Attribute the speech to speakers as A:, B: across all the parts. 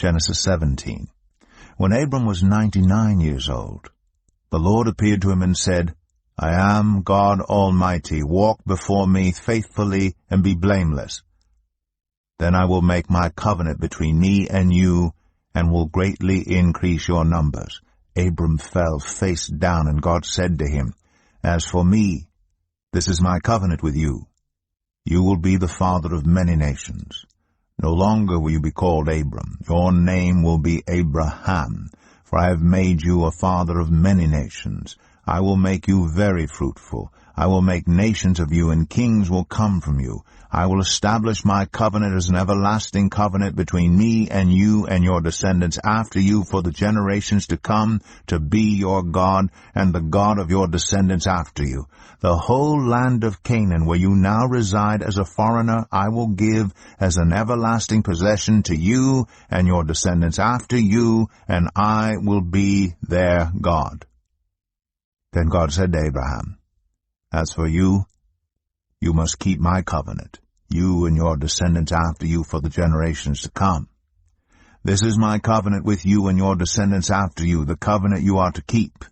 A: Genesis 17. When Abram was 99 years old, the Lord appeared to him and said, I am God Almighty. Walk before me faithfully and be blameless. Then I will make my covenant between me and you, and will greatly increase your numbers. Abram fell face down, and God said to him, As for me, this is my covenant with you. You will be the father of many nations. No longer will you be called Abram. Your name will be Abraham, for I have made you a father of many nations. I will make you very fruitful. I will make nations of you, and kings will come from you. I will establish my covenant as an everlasting covenant between me and you and your descendants after you for the generations to come, to be your God and the God of your descendants after you. The whole land of Canaan, where you now reside as a foreigner, I will give as an everlasting possession to you and your descendants after you, and I will be their God. Then God said to Abraham, As for you, you must keep my covenant, you and your descendants after you for the generations to come. This is my covenant with you and your descendants after you, the covenant you are to keep.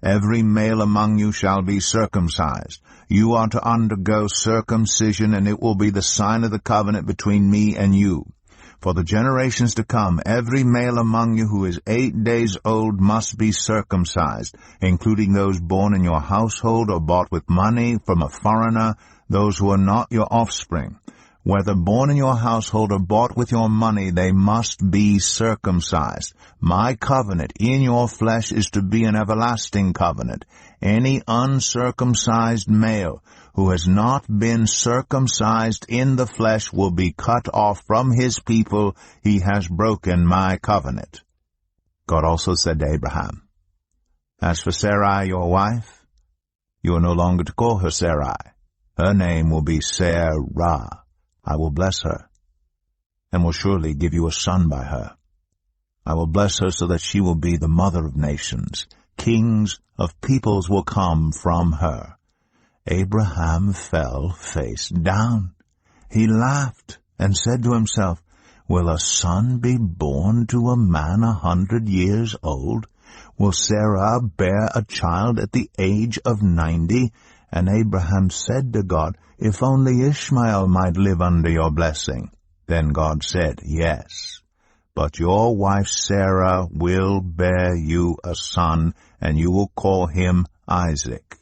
A: Every male among you shall be circumcised. You are to undergo circumcision, and it will be the sign of the covenant between me and you. For the generations to come, every male among you who is 8 days old must be circumcised, including those born in your household or bought with money from a foreigner, those who are not your offspring. Whether born in your household or bought with your money, they must be circumcised. My covenant in your flesh is to be an everlasting covenant. Any uncircumcised male who has not been circumcised in the flesh will be cut off from his people. He has broken my covenant. God also said to Abraham, As for Sarai, your wife, you are no longer to call her Sarai. Her name will be Sarah. I will bless her, and will surely give you a son by her. I will bless her so that she will be the mother of nations. Kings of peoples will come from her. Abraham fell face down. He laughed and said to himself, Will a son be born to a man 100 years old? Will Sarah bear a child at the age of 90? And Abraham said to God, If only Ishmael might live under your blessing. Then God said, Yes, but your wife Sarah will bear you a son, and you will call him Isaac.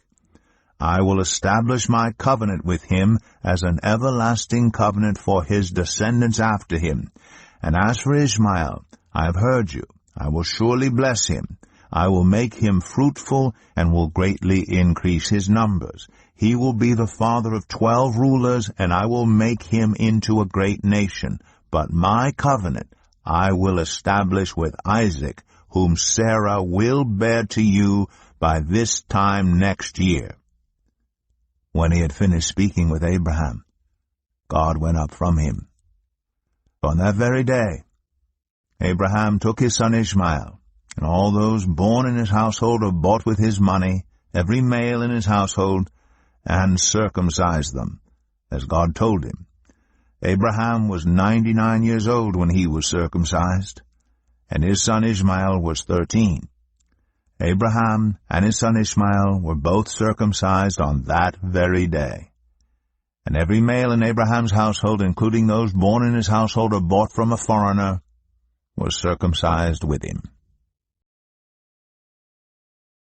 A: I will establish my covenant with him as an everlasting covenant for his descendants after him. And as for Ishmael, I have heard you. I will surely bless him. I will make him fruitful and will greatly increase his numbers. He will be the father of 12 rulers, and I will make him into a great nation. But my covenant I will establish with Isaac, whom Sarah will bear to you by this time next year. When he had finished speaking with Abraham, God went up from him. On that very day, Abraham took his son Ishmael, and all those born in his household or bought with his money, every male in his household, and circumcised them, as God told him. Abraham was 99 years old when he was circumcised, and his son Ishmael was 13. Abraham and his son Ishmael were both circumcised on that very day. And every male in Abraham's household, including those born in his household or bought from a foreigner, was circumcised with him.